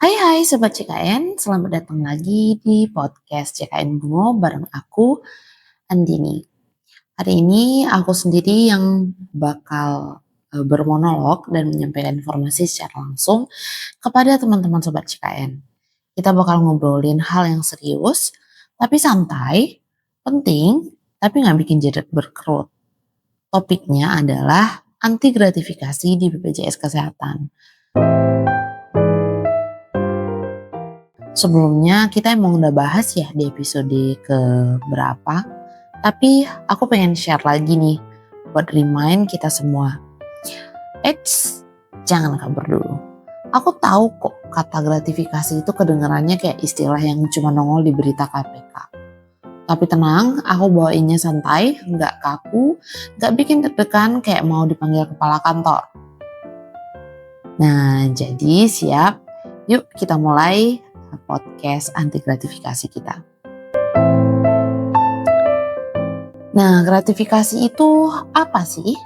Hai Sobat CKN, selamat datang lagi di podcast CKN Bungo bareng aku, Andini. Hari ini aku sendiri yang bakal bermonolog dan menyampaikan informasi secara langsung kepada teman-teman Sobat CKN. Kita bakal ngobrolin hal yang serius, tapi santai, penting, tapi nggak bikin jerat berkerut. Topiknya adalah anti gratifikasi di BPJS Kesehatan. Sebelumnya kita emang udah bahas ya di episode ke berapa, tapi aku pengen share lagi nih buat remind kita semua. Jangan kabur dulu. Aku tahu kok kata gratifikasi itu kedengarannya kayak istilah yang cuma nongol di berita KPK. Tapi tenang, aku bawainnya santai, nggak kaku, nggak bikin deg-degan kayak mau dipanggil kepala kantor. Nah, jadi siap, yuk kita mulai podcast anti gratifikasi kita. Nah, gratifikasi itu apa sih?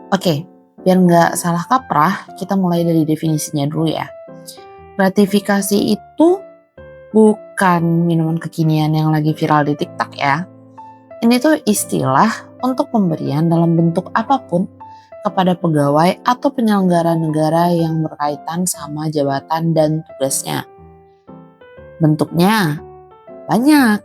Oke, biar nggak salah kaprah, kita mulai dari definisinya dulu ya. Gratifikasi itu bukan minuman kekinian yang lagi viral di TikTok ya. Ini tuh istilah untuk pemberian dalam bentuk apapun kepada pegawai atau penyelenggara negara yang berkaitan sama jabatan dan tugasnya. Bentuknya banyak,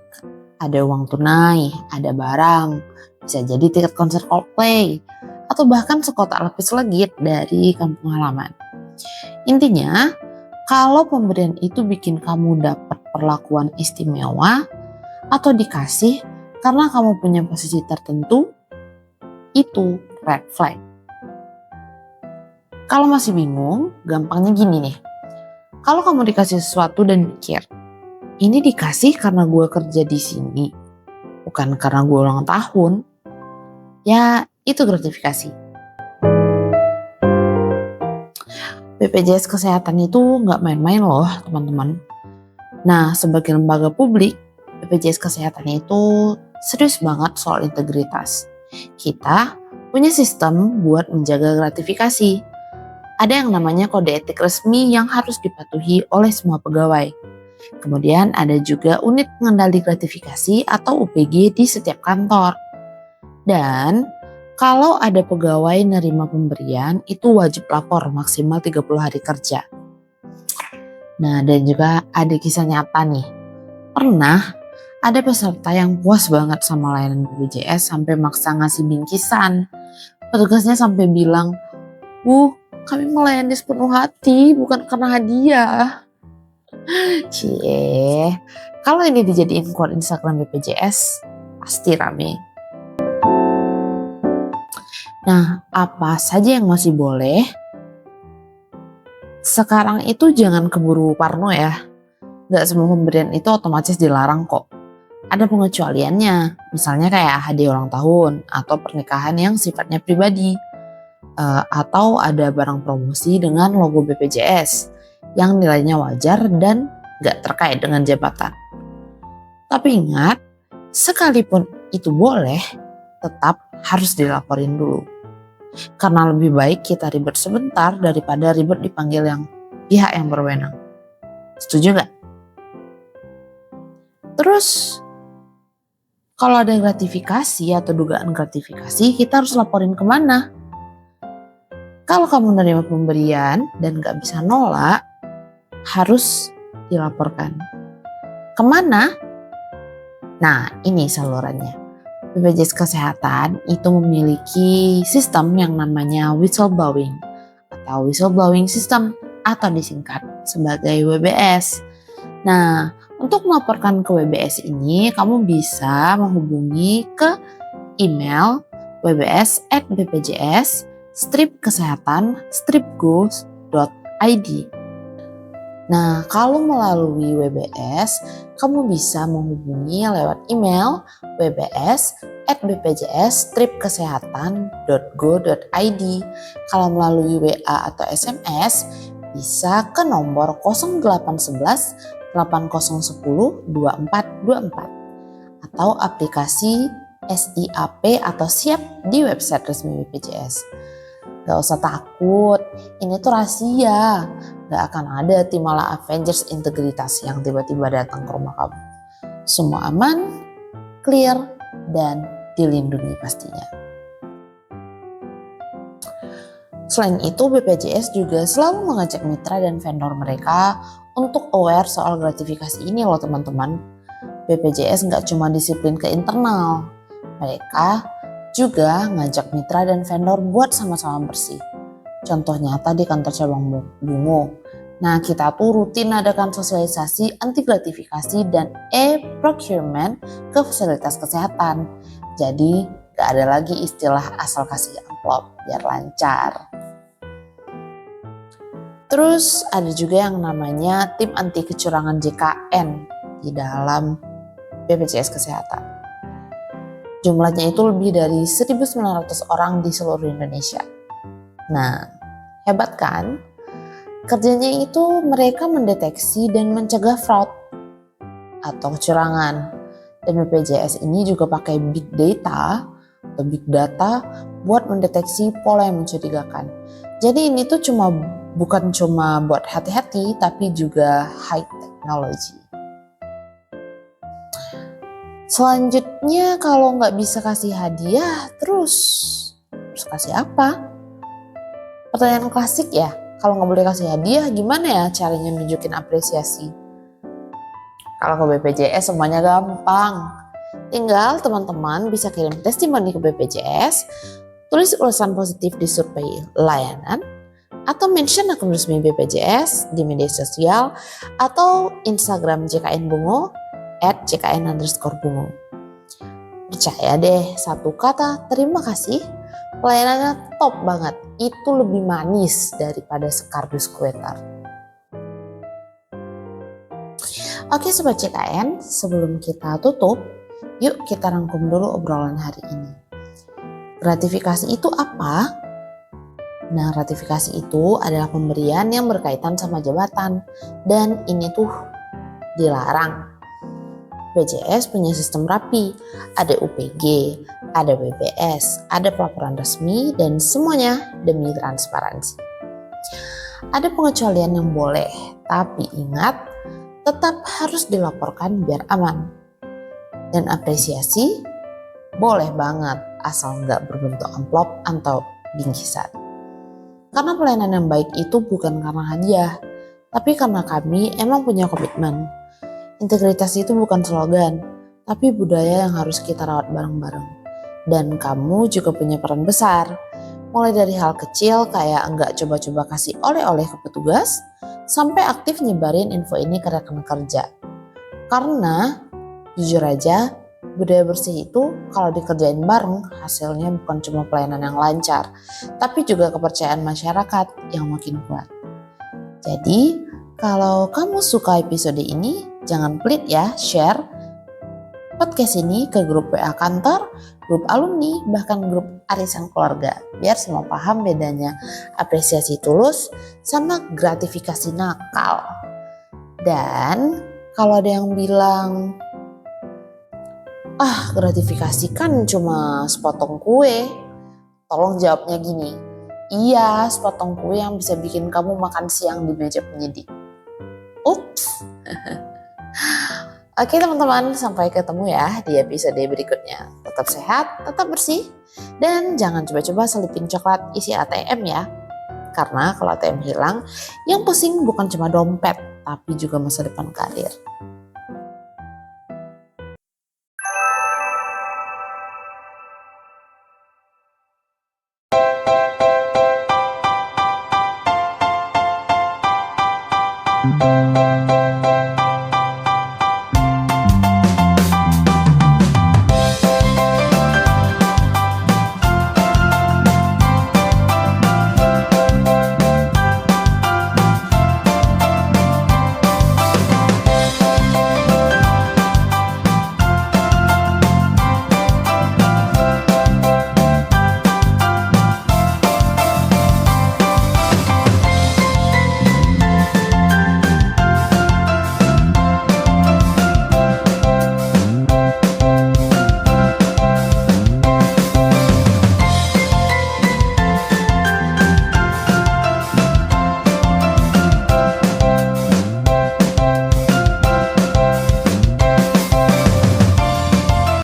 ada uang tunai, ada barang, bisa jadi tiket konser Coldplay, atau bahkan sekotak lapis legit dari kampung halaman. Intinya, kalau pemberian itu bikin kamu dapat perlakuan istimewa atau dikasih karena kamu punya posisi tertentu, itu red flag. Kalau masih bingung, gampangnya gini nih. Kalau kamu dikasih sesuatu dan mikir, ini dikasih karena gue kerja di sini, bukan karena gue ulang tahun, ya itu gratifikasi. BPJS Kesehatan itu nggak main-main loh teman-teman. Nah, sebagai lembaga publik, BPJS Kesehatan itu serius banget soal integritas. Kita punya sistem buat menjaga gratifikasi. Ada yang namanya kode etik resmi yang harus dipatuhi oleh semua pegawai. Kemudian ada juga unit pengendali gratifikasi atau UPG di setiap kantor. Dan kalau ada pegawai nerima pemberian itu wajib lapor maksimal 30 hari kerja. Nah, dan juga ada kisah nyata nih. Pernah ada peserta yang puas banget sama layanan BPJS sampai maksa ngasih bingkisan. Petugasnya sampai bilang, "Bu, kami melayani sepenuh hati, bukan karena hadiah." Cie, kalau ini dijadiin quote Instagram BPJS, pasti rame. Nah, apa saja yang masih boleh? Sekarang itu jangan keburu parno ya. Gak semua pemberian itu otomatis dilarang kok. Ada pengecualiannya, misalnya kayak hadiah ulang tahun atau pernikahan yang sifatnya pribadi. Atau ada barang promosi dengan logo BPJS yang nilainya wajar dan gak terkait dengan jabatan. Tapi ingat, sekalipun itu boleh, tetap harus dilaporin dulu. Karena lebih baik kita ribet sebentar daripada ribet dipanggil pihak yang berwenang. Setuju gak? Terus, kalau ada gratifikasi atau dugaan gratifikasi, kita harus laporin kemana? Kalau kamu menerima pemberian dan gak bisa nolak, harus dilaporkan. Kemana? Nah, ini salurannya. BPJS Kesehatan itu memiliki sistem yang namanya whistleblowing atau whistleblowing system atau disingkat sebagai WBS. Nah, untuk melaporkan ke WBS ini, kamu bisa menghubungi ke email wbs@bpjs-kesehatan-go.id. Nah, kalau melalui WBS, kamu bisa menghubungi lewat email wbs@bpjs-kesehatan.go.id. Kalau melalui WA atau SMS, bisa ke nomor 0811 8010 2424 atau aplikasi SIAP atau SIAP di website resmi BPJS. Gak usah takut, ini tuh rahasia. Gak akan ada timala Avengers integritas yang tiba-tiba datang ke rumah kamu. Semua aman, clear, dan dilindungi pastinya. Selain itu, BPJS juga selalu mengajak mitra dan vendor mereka untuk aware soal gratifikasi ini loh teman-teman. BPJS nggak cuma disiplin ke internal, mereka juga ngajak mitra dan vendor buat sama-sama bersih. Contoh nyata di kantor cabang Bungo. Nah, kita tuh rutin adakan sosialisasi anti gratifikasi dan e-procurement ke fasilitas kesehatan. Jadi, gak ada lagi istilah asal kasih amplop biar lancar. Terus ada juga yang namanya tim anti kecurangan JKN di dalam BPJS Kesehatan. Jumlahnya itu lebih dari 1.900 orang di seluruh Indonesia. Nah, hebat kan? Kerjanya itu mereka mendeteksi dan mencegah fraud atau kecurangan. Dan BPJS ini juga pakai big data atau big data buat mendeteksi pola yang mencurigakan. Jadi ini tuh bukan cuma buat hati-hati tapi juga high technology. Selanjutnya kalau nggak bisa kasih hadiah terus kasih apa? Pertanyaan klasik ya. Kalau nggak boleh kasih hadiah, gimana ya caranya nunjukin apresiasi? Kalau ke BPJS semuanya gampang. Tinggal teman-teman bisa kirim testimoni ke BPJS, tulis ulasan positif di survei layanan, atau mention akun resmi BPJS di media sosial atau Instagram JKN Bungo @jkn_bungo. Percaya deh, satu kata terima kasih, pelayanannya top banget. Itu lebih manis daripada sekardus kue tart. Oke Sobat JKN, sebelum kita tutup, yuk kita rangkum dulu obrolan hari ini. Gratifikasi itu apa? Nah, gratifikasi itu adalah pemberian yang berkaitan sama jabatan. Dan ini tuh dilarang. BPJS punya sistem rapi, ada UPG, ada BPS, ada pelaporan resmi, dan semuanya demi transparansi. Ada pengecualian yang boleh, tapi ingat, tetap harus dilaporkan biar aman. Dan apresiasi boleh banget, asal nggak berbentuk amplop atau bingkisan. Karena pelayanan yang baik itu bukan karena hadiah, tapi karena kami emang punya komitmen. Integritas itu bukan slogan, tapi budaya yang harus kita rawat bareng-bareng. Dan kamu juga punya peran besar, mulai dari hal kecil kayak nggak coba-coba kasih oleh-oleh ke petugas, sampai aktif nyebarin info ini ke rekan kerja. Karena, jujur aja, budaya bersih itu kalau dikerjain bareng, hasilnya bukan cuma pelayanan yang lancar, tapi juga kepercayaan masyarakat yang makin kuat. Jadi, kalau kamu suka episode ini, jangan pelit ya share podcast ini ke grup WA kantor, grup alumni, bahkan grup arisan keluarga. Biar semua paham bedanya apresiasi tulus sama gratifikasi nakal. Dan kalau ada yang bilang, gratifikasi kan cuma sepotong kue, tolong jawabnya gini, iya sepotong kue yang bisa bikin kamu makan siang di meja penyidik. Ups. Oke teman-teman, sampai ketemu ya di episode berikutnya. Tetap sehat, tetap bersih, dan jangan coba-coba selipin coklat isi ATM ya. Karena kalau ATM hilang, yang pusing bukan cuma dompet, tapi juga masa depan karir.